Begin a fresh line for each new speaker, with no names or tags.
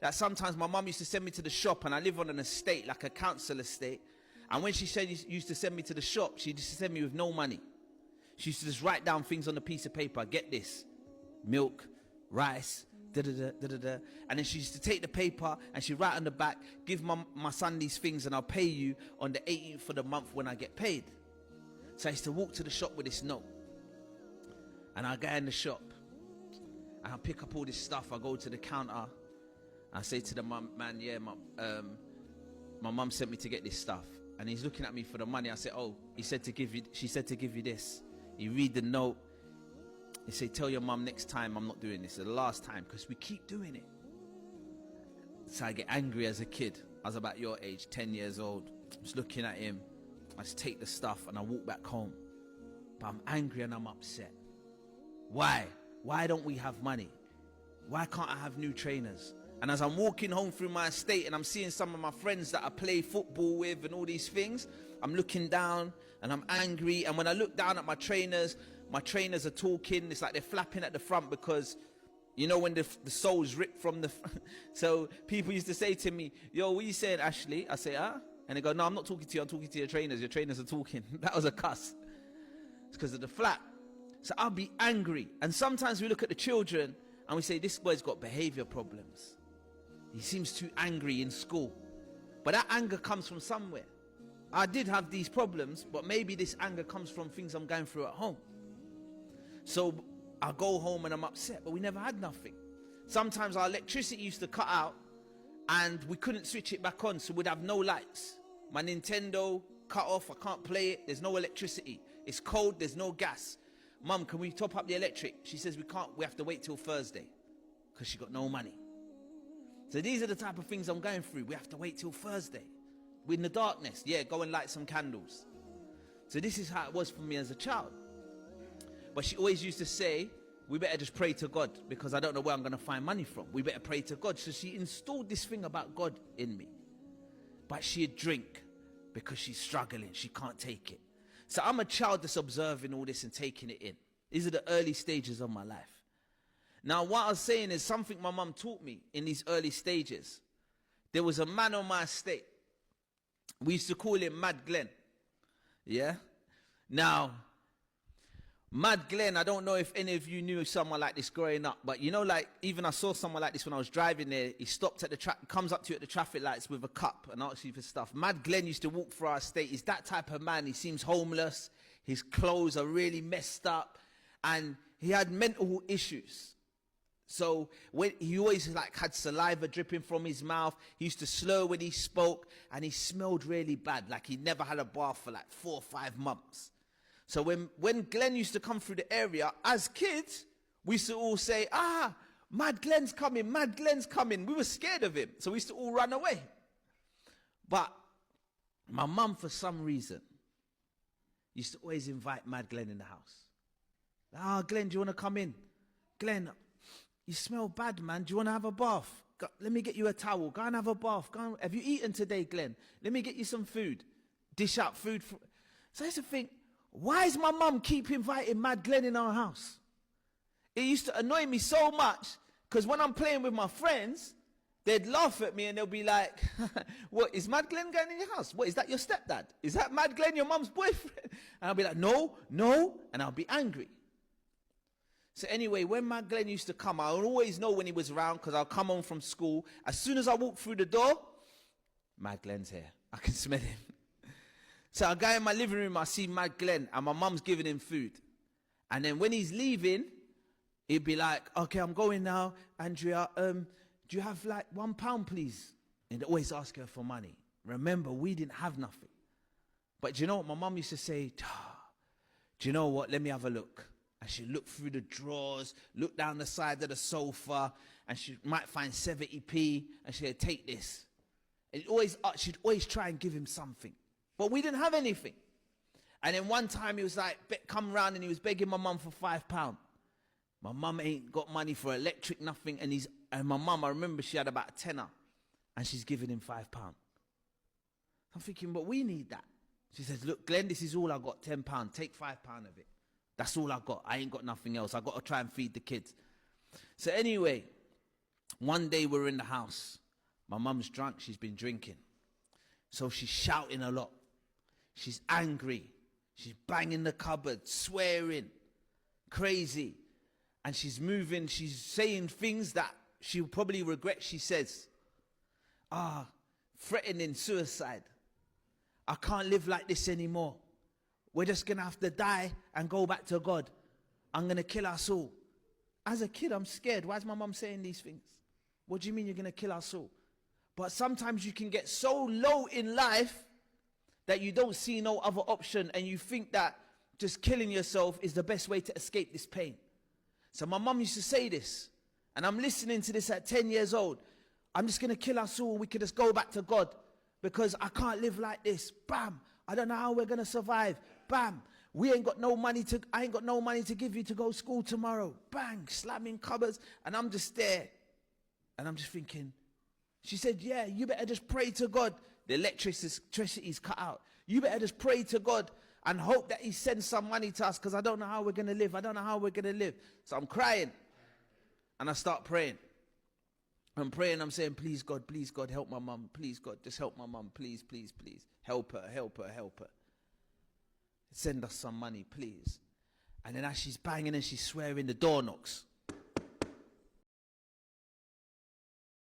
that sometimes my mum used to send me to the shop, and I live on an estate, like a council estate. And when she said used to send me to the shop, she used to send me with no money. She used to just write down things on a piece of paper. Get this, milk, rice, da-da-da. And then she used to take the paper and she'd write on the back, give my son these things and I'll pay you on the 18th of the month when I get paid. So I used to walk to the shop with this note. And I go in the shop and I pick up all this stuff. I go to the counter. I say to the man, yeah, my mum sent me to get this stuff. And he's looking at me for the money. I said, oh, she said to give you this. You read the note. He say, tell your mum next time I'm not doing this. It's the last time, because we keep doing it. So I get angry as a kid. I was about your age, 10 years old. I was looking at him. I just take the stuff and I walk back home. But I'm angry and I'm upset. Why? Why don't we have money? Why can't I have new trainers? And as I'm walking home through my estate and I'm seeing some of my friends that I play football with and all these things, I'm looking down and I'm angry. And when I look down at my trainers are talking. It's like they're flapping at the front, because you know when the sole's ripped from the so people used to say to me, yo, what are you saying, Ashley? I say, huh? And they go, no, I'm not talking to you, I'm talking to your trainers are talking. That was a cuss. It's because of the flap. So I'll be angry. And sometimes we look at the children and we say, this boy's got behavior problems. He seems too angry in school. But that anger comes from somewhere. I did have these problems, but maybe this anger comes from things I'm going through at home. So I go home and I'm upset, but we never had nothing. Sometimes our electricity used to cut out and we couldn't switch it back on, so we'd have no lights. My Nintendo cut off, I can't play it, there's no electricity. It's cold, there's no gas. Mum, can we top up the electric? She says we can't, we have to wait till Thursday, because she got no money. So these are the type of things I'm going through. We have to wait till Thursday. We're in the darkness. Yeah, go and light some candles. So this is how it was for me as a child. But she always used to say, we better just pray to God, because I don't know where I'm going to find money from. We better pray to God. So she installed this thing about God in me. But she'd drink because she's struggling. She can't take it. So I'm a child that's observing all this and taking it in. These are the early stages of my life. Now, what I was saying is something my mum taught me in these early stages. There was a man on my estate. We used to call him Mad Glenn. Yeah? Now, Mad Glenn, I don't know if any of you knew someone like this growing up, but you know, like, even I saw someone like this when I was driving there. He stopped at the comes up to you at the traffic lights with a cup and asks you for stuff. Mad Glenn used to walk through our estate. He's that type of man. He seems homeless. His clothes are really messed up. And he had mental issues. So when he always like had saliva dripping from his mouth. He used to slur when he spoke, and he smelled really bad. Like he never had a bath for like 4 or 5 months. So when Glenn used to come through the area, as kids, we used to all say, Mad Glenn's coming, Mad Glenn's coming. We were scared of him, so we used to all run away. But my mum, for some reason, used to always invite Mad Glenn in the house. Glenn, do you want to come in? Glenn, you smell bad, man. Do you want to have a bath? Let me get you a towel. Go and have a bath. Have you eaten today, Glenn? Let me get you some food. Dish out food. So I used to think, why is my mum keep inviting Mad Glenn in our house? It used to annoy me so much, because when I'm playing with my friends, they'd laugh at me and they'll be like, what, is Mad Glenn going in your house? What, is that your stepdad? Is that Mad Glenn your mum's boyfriend? And I'll be like, no, and I'll be angry. So anyway, when Mad Glenn used to come, I would always know when he was around, because I'll come home from school. As soon as I walk through the door, Mad Glenn's here. I can smell him. So I go in my living room, I see Mad Glenn, and my mum's giving him food. And then when he's leaving, he'd be like, okay, I'm going now, Andrea, do you have like £1, please? And they always ask her for money. Remember, we didn't have nothing. But do you know what my mum used to say? Do you know what? Let me have a look. And she'd look through the drawers, look down the side of the sofa, and she might find 70p, and she'd take this. And she'd always try and give him something. But we didn't have anything. And then one time he was like, come round, and he was begging my mum for £5. My mum ain't got money for electric, nothing. And my mum, I remember she had about a tenner, and she's giving him £5. I'm thinking, but we need that. She says, look, Glenn, this is all I got, £10. Take £5 of it. That's all I got. I ain't got nothing else. I got to try and feed the kids. So anyway, One day we're in the house. My mum's drunk. She's been drinking. So she's shouting a lot. She's angry. She's banging the cupboard, swearing, crazy. And she's moving. She's saying things that she'll probably regret. She says, threatening suicide. I can't live like this anymore. We're just going to have to die and go back to God. I'm going to kill us all. As a kid, I'm scared. Why is my mum saying these things? What do you mean you're going to kill us all? But sometimes you can get so low in life that you don't see no other option, and you think that just killing yourself is the best way to escape this pain. So my mum used to say this, and I'm listening to this at 10 years old. I'm just going to kill us all. We could just go back to God because I can't live like this. Bam. I don't know how we're going to survive. Bam. I ain't got no money to give you to go to school tomorrow. Bang. Slamming cupboards. And I'm just there. And I'm just thinking, she said, yeah, you better just pray to God. The electricity's cut out. You better just pray to God and hope that he sends some money to us because I don't know how we're going to live. I don't know how we're going to live. So I'm crying. And I start praying. I'm praying. I'm saying, please, God, help my mum. Please, God, just help my mum. Please, please, please. Help her, help her, help her. Send us some money, please. And then as she's banging and she's swearing, the door knocks.